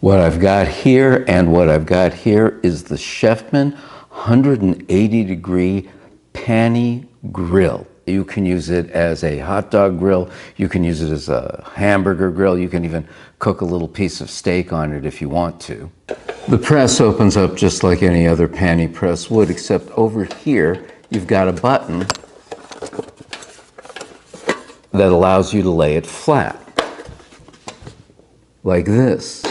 What I've got here and what I've got here is the Chefman 180-degree Panini grill. You can use it as a hot dog grill, you can use it as a hamburger grill, you can even cook a little piece of steak on it if you want to. The press opens up just like any other Panini press would, except over here you've got a button that allows you to lay it flat, like this.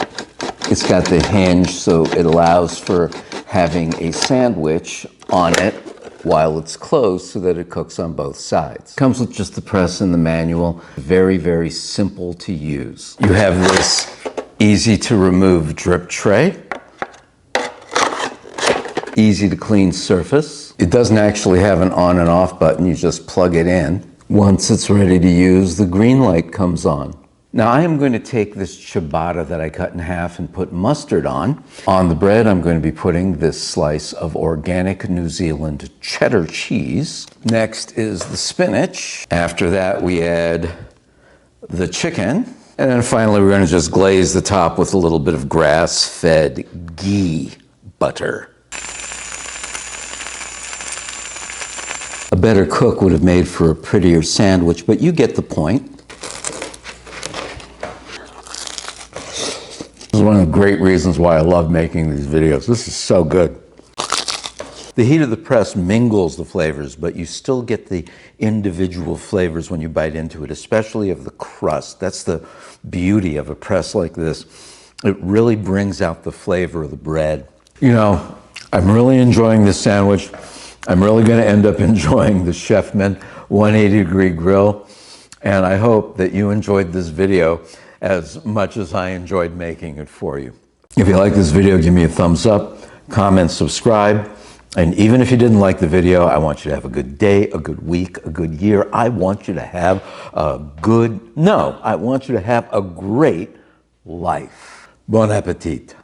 It's got the hinge, so it allows for having a sandwich on it while it's closed so that it cooks on both sides. Comes with just the press and the manual. Very, very simple to use. You have this easy to remove drip tray. Easy to clean surface. It doesn't actually have an on and off button, you just plug it in. Once it's ready to use, the green light comes on. Now I am going to take this ciabatta that I cut in half and put mustard on. On the bread I'm going to be putting this slice of organic New Zealand cheddar cheese. Next is the spinach. After that we add the chicken. And then finally we're going to just glaze the top with a little bit of grass-fed ghee butter. A better cook would have made for a prettier sandwich, but you get the point. This is one of the great reasons why I love making these videos. This is so good. The heat of the press mingles the flavors, but you still get the individual flavors when you bite into it, especially of the crust. That's the beauty of a press like this. It really brings out the flavor of the bread. You know, I'm really enjoying this sandwich. I'm really going to end up enjoying the Chefman 180-degree grill, and I hope that you enjoyed this video as much as I enjoyed making it for you. If you like this video, give me a thumbs up, comment, subscribe, and even if you didn't like the video, I want you to have a good day, a good week, a good year. I want you to have I want you to have a great life. Bon appetit.